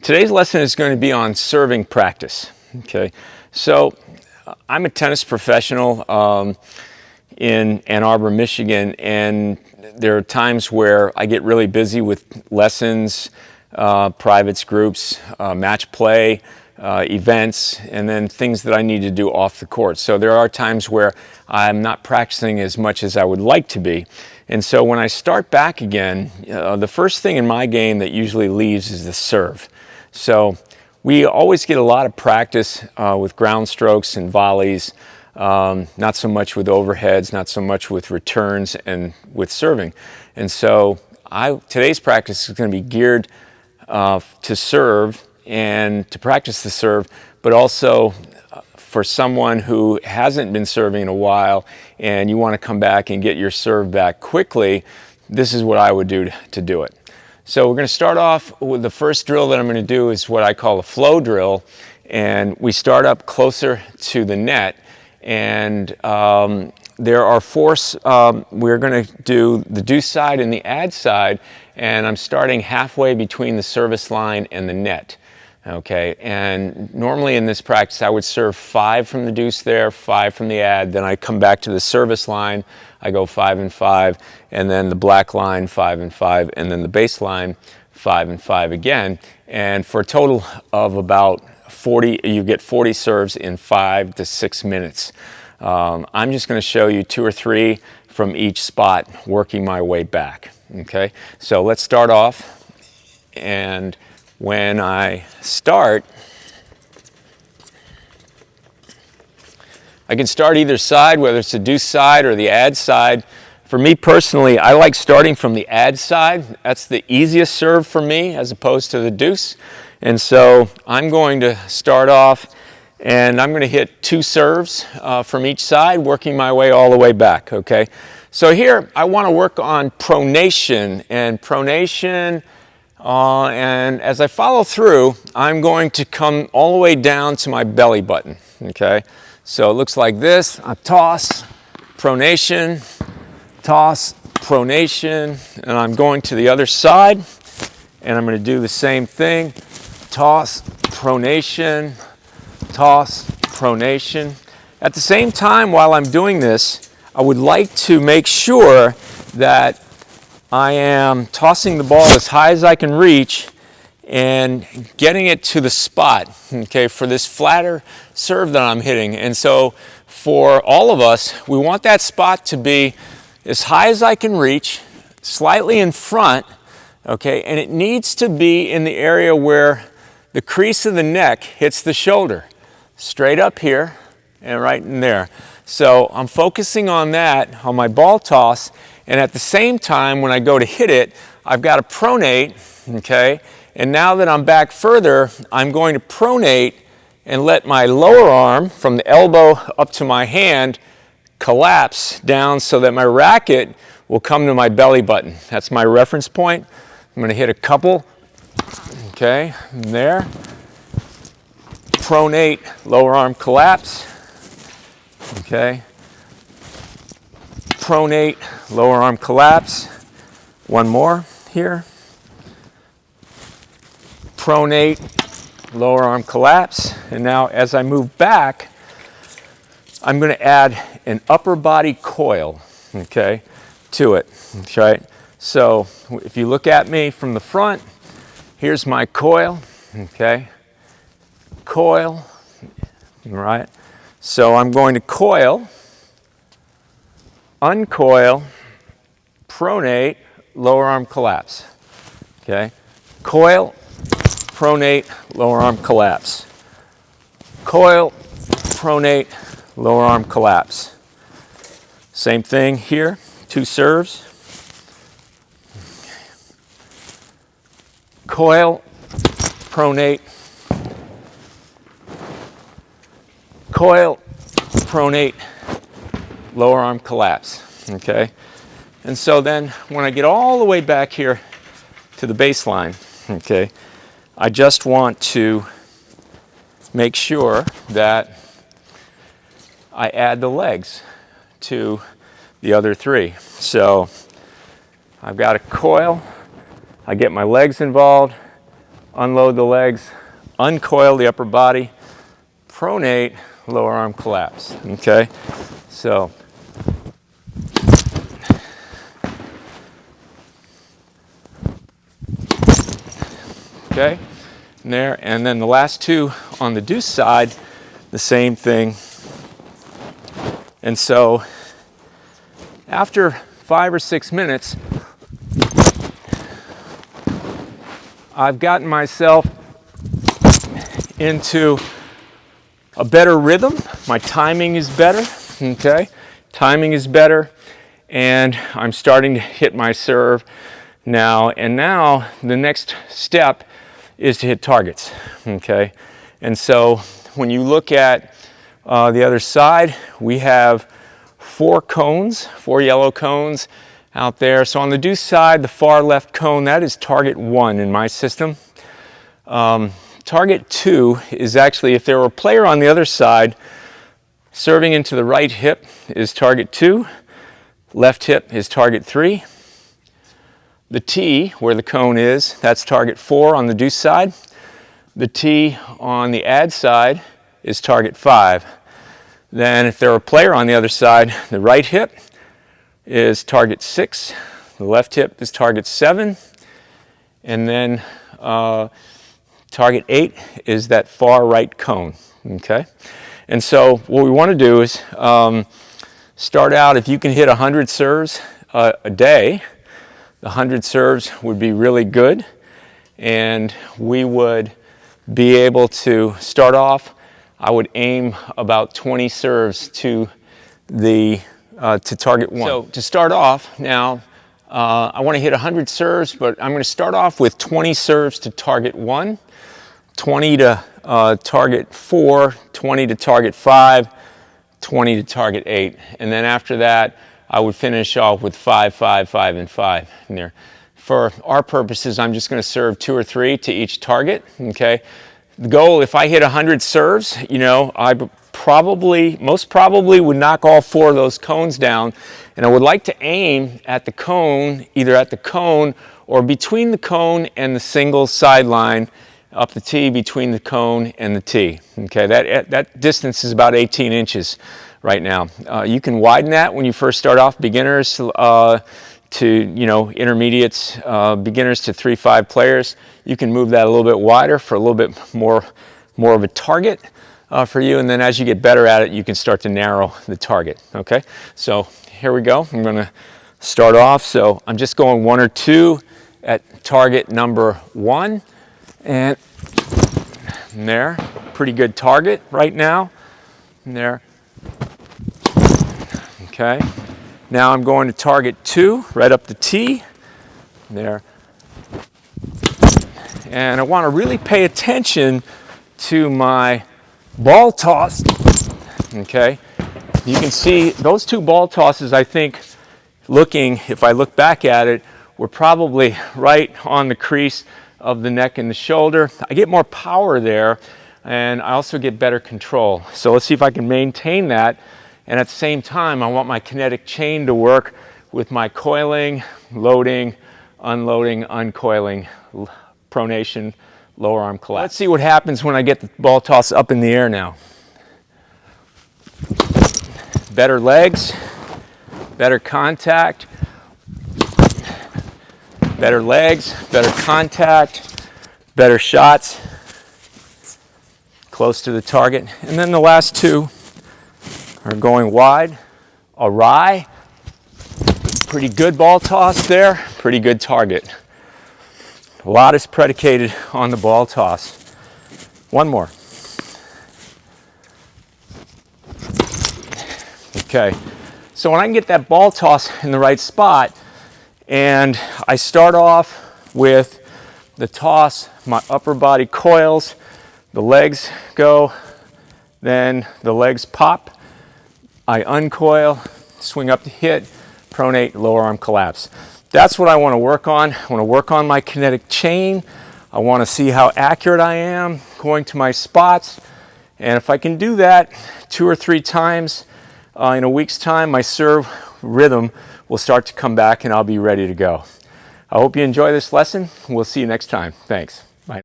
Today's lesson is going to be on serving practice. Okay, so I'm a tennis professional in Ann Arbor, Michigan, and there are times where I get really busy with lessons, privates, groups, match play, events, and then things that I need to do off the court. So there are times where I'm not practicing as much as I would like to be. And so when I start back again, the first thing in my game that usually leaves is the serve. So we always get a lot of practice with ground strokes and volleys, not so much with overheads, not so much with returns and with serving. And so today's practice is going to be geared to serve and to practice the serve, but also for someone who hasn't been serving in a while and you want to come back and get your serve back quickly, this is what I would do to do it. So we're going to start off with the first drill that I'm going to do is what I call a flow drill, and we start up closer to the net, and there are four, we're going to do the deuce side and the ad side, and I'm starting halfway between the service line and the net. Okay, and normally in this practice I would serve 5 from the deuce there, 5 from the ad, then I come back to the service line, I go 5 and 5, and then the black line 5 and 5, and then the base line 5 and 5 again, and for a total of about 40, you get 40 serves in 5 to 6 minutes. I'm just going to show you 2 or 3 from each spot, working my way back. Okay, so let's start off, and when I start, I can start either side, whether it's the deuce side or the ad side. For me personally, I like starting from the ad side. That's the easiest serve for me as opposed to the deuce. And so I'm going to start off and I'm going to hit 2 serves from each side, working my way all the way back. Okay, so here I want to work on pronation, and pronation. And as I follow through, I'm going to come all the way down to my belly button. Okay, so it looks like this. I toss, pronation, toss, pronation, and I'm going to the other side, and I'm going to do the same thing. Toss, pronation, toss, pronation. At the same time, while I'm doing this, I would like to make sure that I am tossing the ball as high as I can reach and getting it to the spot, okay, for this flatter serve that I'm hitting. And so for all of us, we want that spot to be as high as I can reach, slightly in front, okay, and it needs to be in the area where the crease of the neck hits the shoulder, straight up here and right in there. So I'm focusing on that, on my ball toss, and at the same time, when I go to hit it, I've got to pronate, okay? And now that I'm back further, I'm going to pronate and let my lower arm from the elbow up to my hand collapse down so that my racket will come to my belly button. That's my reference point. I'm going to hit a couple, okay, there. Pronate, lower arm collapse, okay. Pronate, lower arm collapse. One more here. Pronate, lower arm collapse. And now as I move back, I'm going to add an upper body coil, okay, to it. Okay. So if you look at me from the front, here's my coil, okay. Coil, all right. So I'm going to coil, uncoil, pronate, lower arm collapse. Okay, coil, pronate, lower arm collapse. Coil, pronate, lower arm collapse. Same thing here, 2 serves. Coil, pronate, coil, pronate, lower arm collapse, okay? And so then when I get all the way back here to the baseline, okay, I just want to make sure that I add the legs to the other 3. So I've got a coil, I get my legs involved, unload the legs, uncoil the upper body, pronate, lower arm collapse, okay? So, okay, and there, and then the last two on the deuce side, the same thing. And so, after 5 or 6 minutes, I've gotten myself into a better rhythm. My timing is better, okay? Timing is better, and I'm starting to hit my serve now. And now the next step is to hit targets, okay? And so when you look at the other side, we have 4 cones, 4 yellow cones out there. So on the deuce side, the far left cone, that is target 1 in my system. Target 2 is actually, if there were a player on the other side, serving into the right hip is target 2, left hip is target 3. The T, where the cone is, that's target 4 on the deuce side. The T on the ad side is target 5. Then if there were a player on the other side, the right hip is target 6, the left hip is target 7, and then target 8 is that far right cone, okay? And so what we want to do is start out, if you can hit 100 serves a day, the 100 serves would be really good, and we would be able to start off. I would aim about 20 serves to the to target 1. So to start off now, I want to hit 100 serves, but I'm going to start off with 20 serves to target 1, 20 to target 4, 20 to target 5, 20 to target 8. And then after that, I would finish off with 5, 5, 5, and 5 in there. For our purposes, I'm just going to serve 2 or 3 to each target, okay? The goal, if I hit 100 serves, you know, I most probably would knock all 4 of those cones down, and I would like to aim at the cone, either at the cone or between the cone and the single sideline, up the tee between the cone and the tee. Okay, that distance is about 18 inches right now. You can widen that when you first start off, beginners to, you know, intermediates, beginners to 3-5 players. You can move that a little bit wider for a little bit more of a target for you, and then as you get better at it, you can start to narrow the target, okay? So here we go. I'm going to start off. So I'm just going 1 or 2 at target number 1, and there, pretty good target right now, and there. Okay, now I'm going to target 2, right up the tee, there. And I want to really pay attention to my ball toss, okay? You can see those 2 ball tosses, I think, if I look back at it, were probably right on the crease of the neck and the shoulder. I get more power there, and I also get better control. So let's see if I can maintain that. And at the same time, I want my kinetic chain to work with my coiling, loading, unloading, uncoiling, pronation, lower arm collapse. Let's see what happens when I get the ball toss up in the air now. Better legs, better contact, better legs, better contact, better shots, close to the target. And then the last 2 are going wide, awry, pretty good ball toss there, pretty good target. A lot is predicated on the ball toss. One more. Okay, so when I can get that ball toss in the right spot, and I start off with the toss, my upper body coils, the legs go, then the legs pop, I uncoil, swing up to hit, pronate, lower arm collapse. That's what I want to work on. I want to work on my kinetic chain. I want to see how accurate I am going to my spots. And if I can do that 2 or 3 times in a week's time, my serve rhythm will start to come back and I'll be ready to go. I hope you enjoy this lesson. We'll see you next time. Thanks.